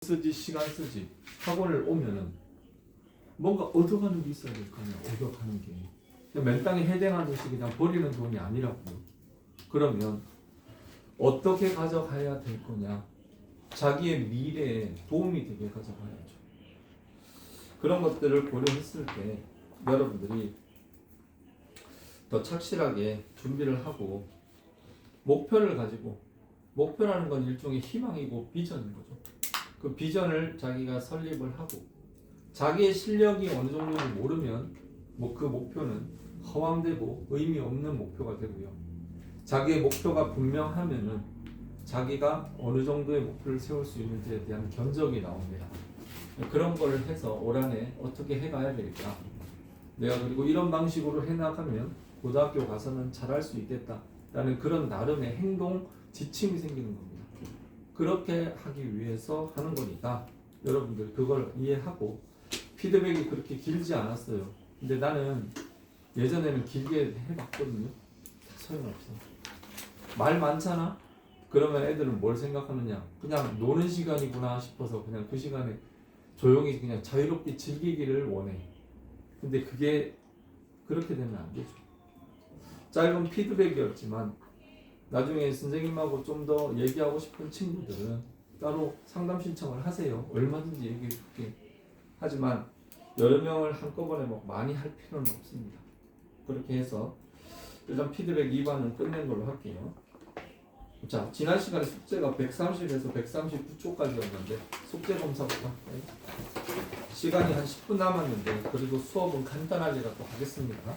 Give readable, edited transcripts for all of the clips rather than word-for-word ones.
쓰지 시간 쓰지 학원을 오면은 뭔가 얻어가는 게 있어야 될 거 아니야. 얻어가는 게 맨땅에 해당하듯이 그냥 버리는 돈이 아니라고요. 그러면 어떻게 가져가야 될 거냐? 자기의 미래에 도움이 되게 가져가야죠. 그런 것들을 고려했을 때 여러분들이 더 착실하게 준비를 하고 목표를 가지고, 목표라는 건 일종의 희망이고 비전인 거죠. 그 비전을 자기가 설립을 하고 자기의 실력이 어느 정도인지 모르면 그 목표는 허황되고 의미 없는 목표가 되고요. 자기의 목표가 분명하면은 자기가 어느 정도의 목표를 세울 수 있는지에 대한 견적이 나옵니다. 그런 걸 해서 올 한해 어떻게 해가야 될까? 내가 그리고 이런 방식으로 해나가면 고등학교 가서는 잘할 수 있겠다라는 그런 나름의 행동 지침이 생기는 겁니다. 그렇게 하기 위해서 하는 거니까 여러분들 그걸 이해하고, 피드백이 그렇게 길지 않았어요. 근데 나는 예전에는 길게 해봤거든요. 다 소용없어. 말 많잖아? 그러면 애들은 뭘 생각하느냐? 그냥 노는 시간이구나 싶어서 그냥 그 시간에 조용히 그냥 자유롭게 즐기기를 원해. 근데 그게 그렇게 되면 안 되죠. 짧은 피드백이었지만 나중에 선생님하고 좀 더 얘기하고 싶은 친구들은 따로 상담 신청을 하세요. 얼마든지 얘기해 줄게. 하지만 여러 명을 한꺼번에 많이 할 필요는 없습니다. 그렇게 해서 일단 피드백 2반은 끝낸 걸로 할게요. 자, 지난 시간에 숙제가 130에서 139초까지였는데 숙제 검사부터 할까요? 시간이 한 10분 남았는데 그리고 수업은 간단하게라도 하겠습니다.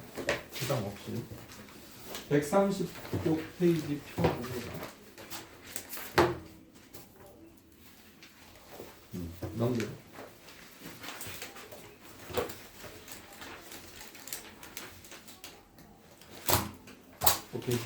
부담 없이. 136페이지 표 봅니다. 넘겨. 오케이.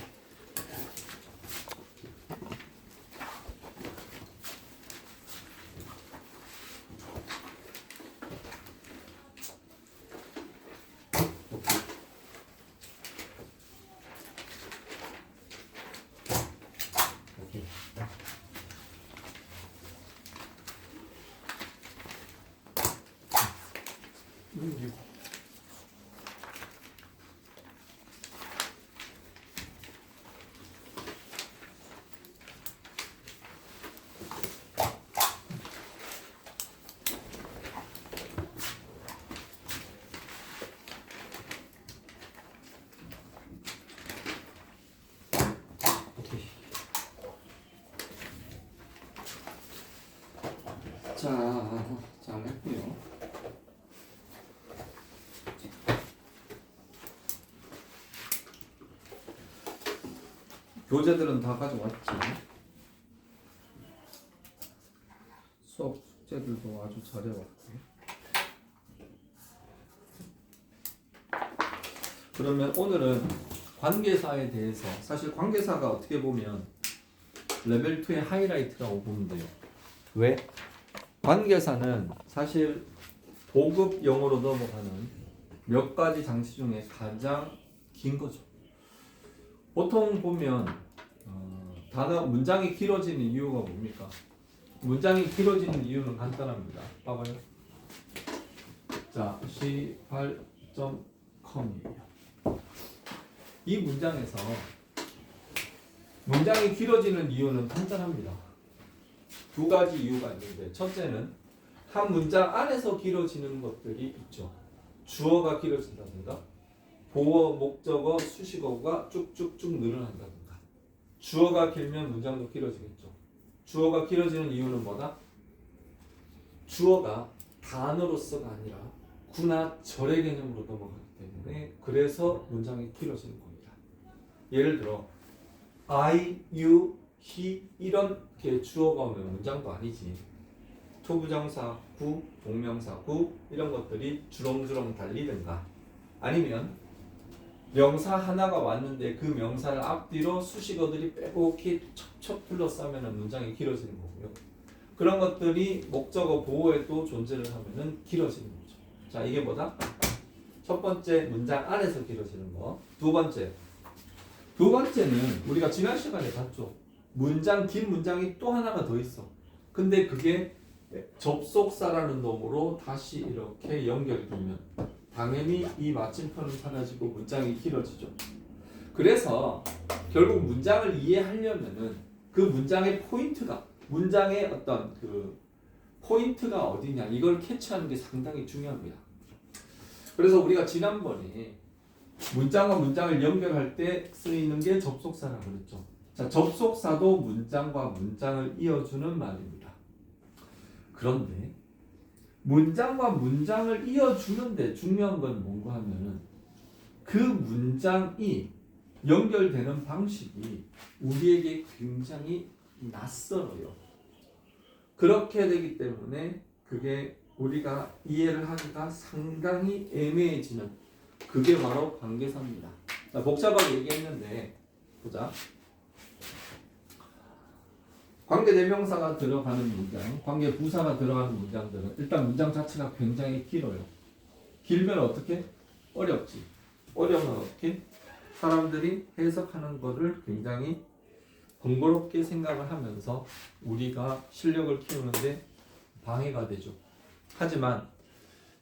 자, 했고요. 교재들은 다 가져왔지. 수업 숙제들도 아주 잘해왔고. 그러면 오늘은 관계사에 대해서, 사실 관계사가 어떻게 보면 레벨 2의 하이라이트라고 보면 돼요. 왜? 관계사는 사실 고급 영어로 넘어가는 몇 가지 장치 중에 가장 긴 거죠. 보통 보면 문장이 길어지는 이유가 뭡니까? 문장이 길어지는 이유는 간단합니다. 봐봐요. 자, c8.com이에요. 이 문장에서 문장이 길어지는 이유는 간단합니다. 두 가지 이유가 있는데, 첫째는 한 문장 안에서 길어지는 것들이 있죠. 주어가 길어진다든가 보어, 목적어, 수식어가 쭉쭉쭉 늘어난다든가. 주어가 길면 문장도 길어지겠죠. 주어가 길어지는 이유는 뭐다? 주어가 단어로서가 아니라 구나 절의 개념으로 넘어가기 때문에 그래서 문장이 길어지는 겁니다. 예를 들어 I, you, he 이렇게 주어가 오면 문장도 아니지. 투부정사 구, 동명사 구 이런 것들이 주렁주렁 달리든가, 아니면 명사 하나가 왔는데 그 명사를 앞뒤로 수식어들이 빼곡히 척척 둘러싸면 문장이 길어지는 거고요. 그런 것들이 목적어 보호에도 존재를 하면은 길어지는 거죠. 자, 이게 뭐다? 첫 번째, 문장 안에서 길어지는 거. 두 번째는 우리가 지난 시간에 봤죠. 긴 문장이 또 하나가 더 있어. 근데 그게 접속사라는 놈으로 다시 이렇게 연결되면 당연히 이 마침표는 사라지고 문장이 길어지죠. 그래서 결국 문장을 이해하려면은 그 문장의 포인트가 문장의 어떤 그 포인트가 어디냐 이걸 캐치하는 게 상당히 중요합니다. 그래서 우리가 지난번에 문장과 문장을 연결할 때 쓰이는 게 접속사라고 그랬죠. 자, 접속사도 문장과 문장을 이어주는 말입니다. 그런데 문장과 문장을 이어주는데 중요한 건 뭔가 하면은 그 문장이 연결되는 방식이 우리에게 굉장히 낯설어요. 그렇게 되기 때문에 그게 우리가 이해를 하기가 상당히 애매해지는 그게 바로 관계사입니다. 자, 복잡하게 얘기했는데 보자. 관계대명사가 들어가는 문장, 관계부사가 들어가는 문장들은 일단 문장 자체가 굉장히 길어요. 길면 어떻게? 어렵지. 어려우면 어떻게? 사람들이 해석하는 거를 굉장히 번거롭게 생각을 하면서 우리가 실력을 키우는데 방해가 되죠. 하지만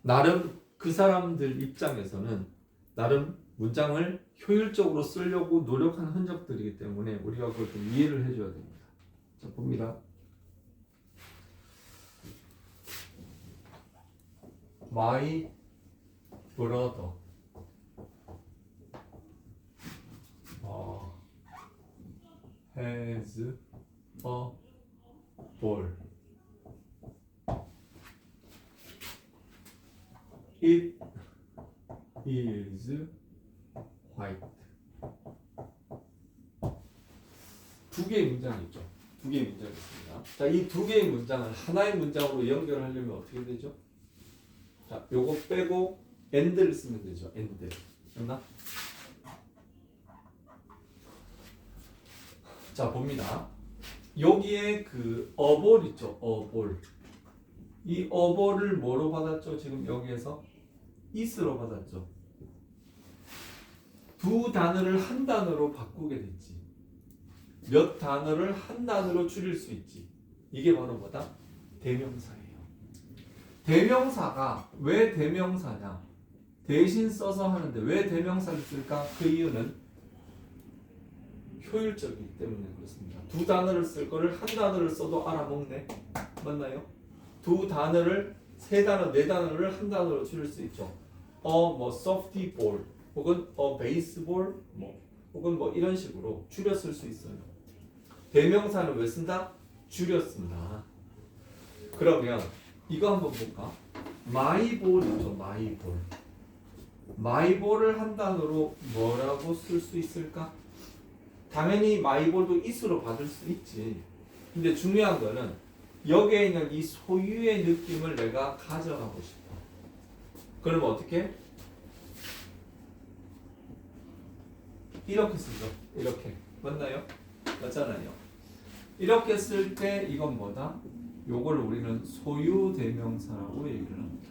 나름 그 사람들 입장에서는 나름 문장을 효율적으로 쓰려고 노력한 흔적들이기 때문에 우리가 그걸 좀 이해를 해줘야 됩니다. 자, 봅니다. My brother has a ball. It is white. 두 개의 문장이 있죠. 두 개의 문장이 있습니다. 자, 이 두 개의 문장을 하나의 문장으로 연결하려면 어떻게 되죠? 자, 요거 빼고 and를 쓰면 되죠. and. 됐나? 자, 봅니다. 여기에 그 어볼 있죠. 어볼. 이 어볼을 뭐로 받았죠? 지금 여기에서 is로 받았죠. 두 단어를 한 단어로 바꾸게 됐지. 몇 단어를 한 단어로 줄일 수 있지. 이게 바로 뭐다? 대명사예요. 대명사가 왜 대명사냐? 대신 써서 하는데 왜 대명사를 쓸까? 그 이유는 효율적이기 때문에 그렇습니다. 두 단어를 쓸 거를 한 단어를 써도 알아먹네. 맞나요? 두 단어를 세 단어, 네 단어를 한 단어로 줄일 수 있죠. 뭐 softy ball 혹은 baseball 혹은 이런 식으로 줄여 쓸 수 있어요. 대명사는 왜 쓴다? 줄여 쓴다. 그러면 이거 한번 볼까? my ball 있죠. my ball. my ball을 한 단어로 뭐라고 쓸 수 있을까? 당연히 my ball도 is로 받을 수 있지. 근데 중요한 거는 여기에 있는 이 소유의 느낌을 내가 가져가고 싶어. 그러면 어떻게? 이렇게 쓰죠. 이렇게. 맞나요? 맞잖아요. 이렇게 쓸 때 이건 뭐다? 요걸 우리는 소유 대명사라고 얘기를 합니다.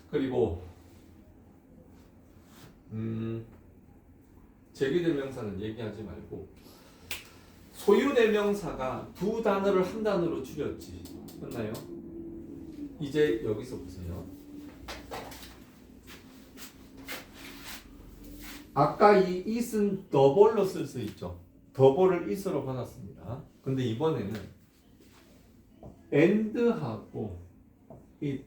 그리고 제기대명사는 얘기하지 말고 소유대명사가 두 단어를 한 단어로 줄였지. 맞나요? 이제 여기서 보세요. 아까 이 it은 더볼로 쓸 수 있죠. 더볼을 it으로 받았습니다. 근데 이번에는 and하고 it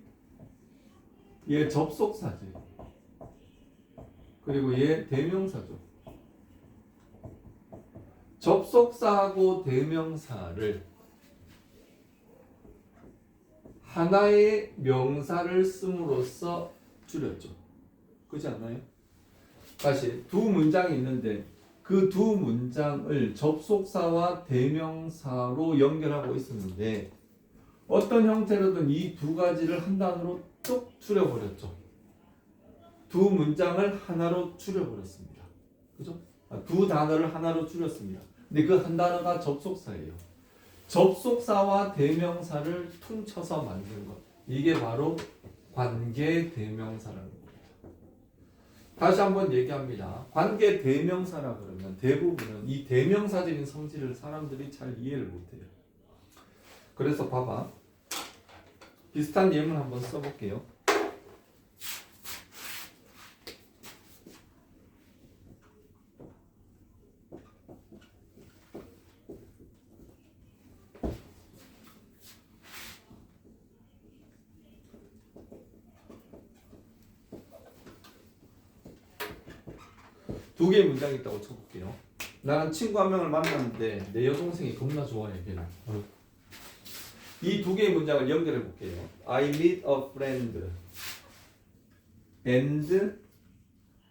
얘 접속사지. 그리고 얘 대명사죠. 접속사하고 대명사를 하나의 명사를 씀으로써 줄였죠. 그렇지 않나요? 다시 두 문장이 있는데 그 두 문장을 접속사와 대명사로 연결하고 있었는데 어떤 형태로든 이 두 가지를 한 단어로 뚝 줄여버렸죠. 두 문장을 하나로 줄여버렸습니다. 그죠? 두 단어를 하나로 줄였습니다. 근데 그 한 단어가 접속사예요. 접속사와 대명사를 퉁쳐서 만든 것. 이게 바로 관계 대명사라는 겁니다. 다시 한번 얘기합니다. 관계 대명사라 그러면 대부분은 이 대명사적인 성질을 사람들이 잘 이해를 못해요. 그래서 봐봐. 비슷한 예문 한번 써볼게요. 두 개의 문장이 있다고 쳐볼게요. 나는 친구 한 명을 만났는데 내 여동생이 겁나 좋아해 걔를. 이 두 개의 문장을 연결해 볼게요. I meet a friend and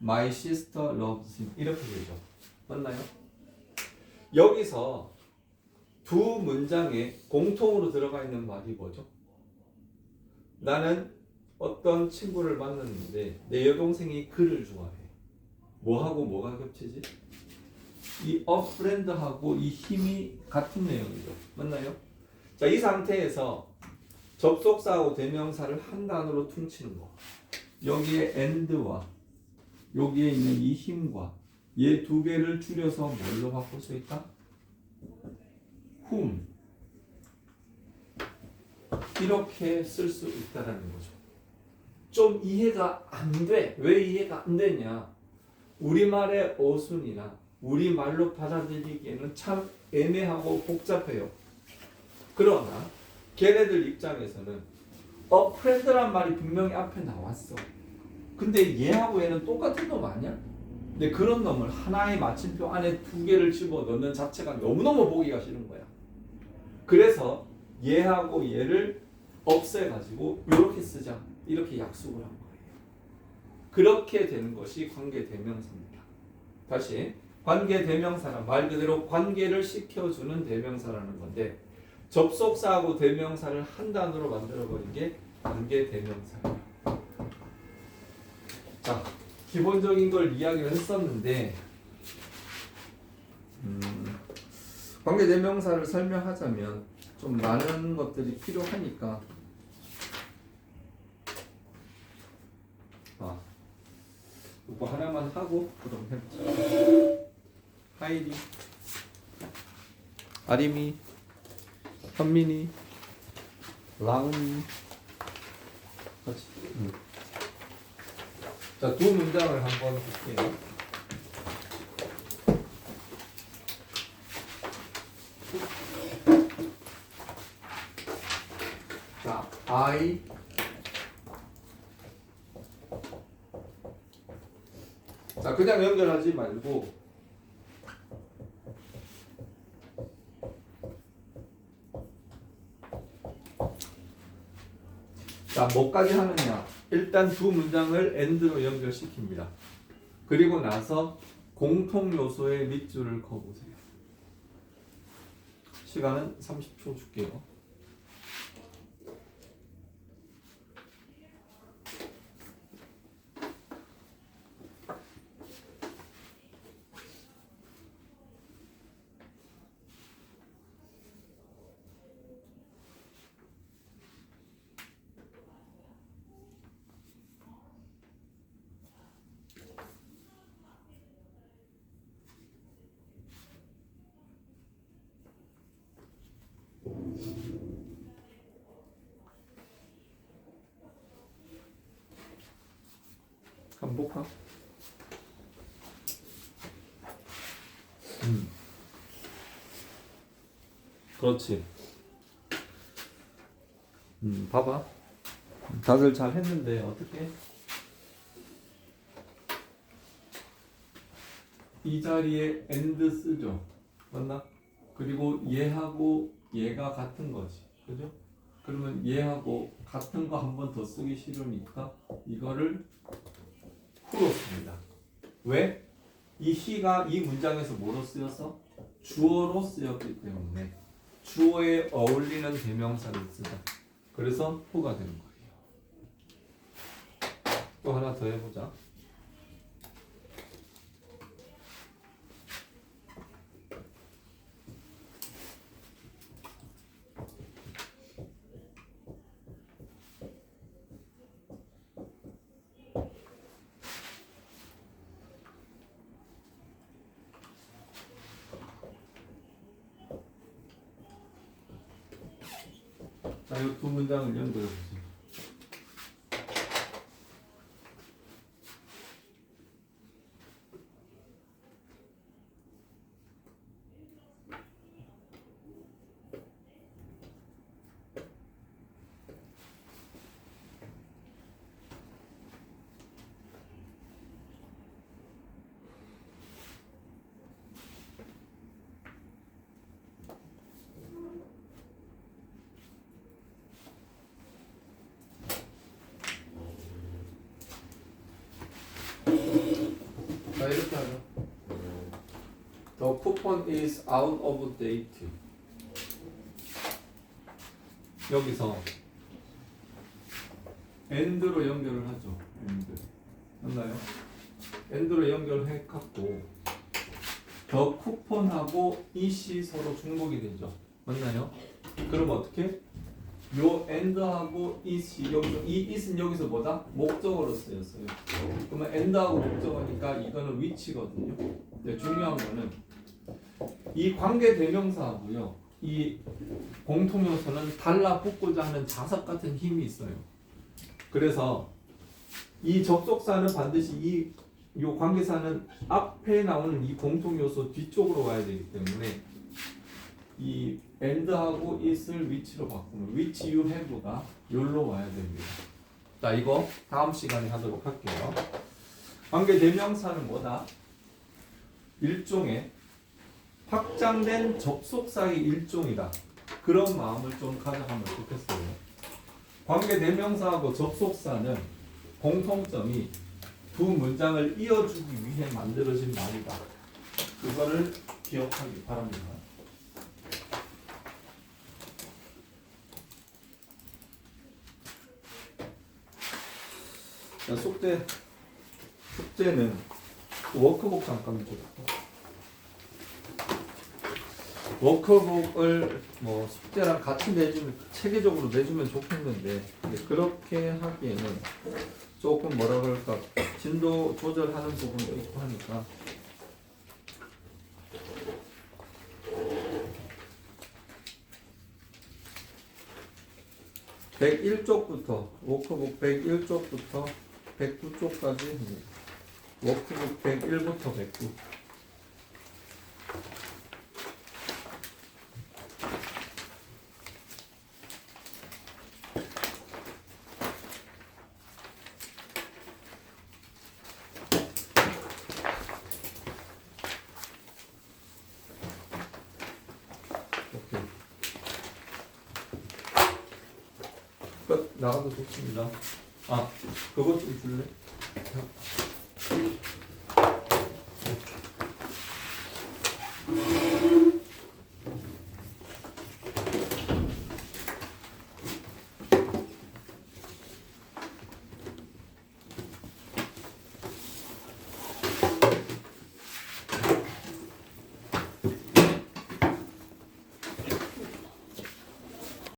my sister loves him. 이렇게 되죠. 맞나요? 여기서 두 문장에 공통으로 들어가 있는 말이 뭐죠? 나는 어떤 친구를 만났는데 내 여동생이 그를 좋아해. 뭐하고 뭐가 겹치지? 이 a friend하고 이 힘이 같은 내용이죠. 맞나요? 자, 이 상태에서 접속사하고 대명사를 한 단어로 퉁치는 거. 여기에 and와 여기에 있는 이 힘과 얘 두 개를 줄여서 뭘로 바꿀 수 있다? whom. 이렇게 쓸 수 있다라는 거죠. 좀 이해가 안 돼. 왜 이해가 안 되냐? 우리말의 어순이나 우리말로 받아들이기에는 참 애매하고 복잡해요. 그러나 걔네들 입장에서는 a friend란 말이 분명히 앞에 나왔어. 근데 얘하고 얘는 똑같은 놈 아니야? 근데 그런 놈을 하나의 마침표 안에 두 개를 집어넣는 자체가 너무너무 보기가 싫은 거야. 그래서 얘하고 얘를 없애가지고 이렇게 쓰자. 이렇게 약속을 한 거예요. 그렇게 되는 것이 관계대명사입니다. 다시 관계대명사란 말 그대로 관계를 시켜주는 대명사라는 건데 접속사하고 대명사를 한 단어로 만들어버린 게 관계대명사예요. 자, 기본적인 걸 이야기를 했었는데 관계대명사를 설명하자면 좀 많은 것들이 필요하니까 이거 하나만 하고 그럼 해보자. 하이리, 아림이, 현민이, 라은이 같이. 자, 두 문장을 한번 볼게요. 자, I 자, 그냥 연결하지 말고 자, 뭐까지 하느냐? 일단 두 문장을 and로 연결시킵니다. 그리고 나서 공통 요소의 밑줄을 그어보세요. 시간은 30초 줄게요. 한번 볼까? 그렇지. 봐봐. 다들 잘 했는데 어떻게? 이 자리에 and 쓰죠. 맞나? 그리고 얘하고 얘가 같은 거지. 그죠? 그러면 얘하고 같은 거 한 번 더 쓰기 싫으니까 이거를 후로 씁니다. 왜? 이 he가 이 문장에서 뭐로 쓰였어? 주어로 쓰였기 때문에 주어에 어울리는 대명사를 쓰자. 그래서 후가 되는 거예요. 또 하나 더 해보자. 자, 이 두 문장을 연결해 보세요. 자, 이렇게 하죠. The coupon is out of date. 여기서 and로 연결을 하죠. and. 맞나요? and로 연결해 갖고 the coupon하고 it이 서로 중복이 되죠. 맞나요? 그럼 어떻게? 요 and하고 it이 여기서 이 it은 여기서 뭐다? 목적어로 쓰였어요. 그러면 and하고 목적어니까 이거는 which거든요. 근데 중요한 거는 이 관계 대명사하고요. 이 공통 요소는 달라붙고자 하는 자석 같은 힘이 있어요. 그래서 이 접속사는 반드시 요 관계사는 앞에 나오는 이 공통 요소 뒤쪽으로 와야 되기 때문에 이 and하고 it을 which로 바꾸면 which you have가 여기로 와야 됩니다. 자, 이거 다음 시간에 하도록 할게요. 관계 대명사는 뭐다? 일종의 확장된 접속사의 일종이다. 그런 마음을 좀 가져가면 좋겠어요. 관계 대명사하고 접속사는 공통점이 두 문장을 이어주기 위해 만들어진 말이다. 그거를 기억하기 바랍니다. 자, 숙제는 워크북 잠깐 보고. 워크북을 뭐 숙제랑 같이 내주면 체계적으로 내주면 좋겠는데 그렇게 하기에는 조금 뭐라 그럴까 진도 조절하는 부분도 있고 하니까 (101쪽부터) 워크북 101쪽부터 109쪽까지 워크북 101부터 109 끝. 나가도 좋습니다. 아, 그것 좀 줄래?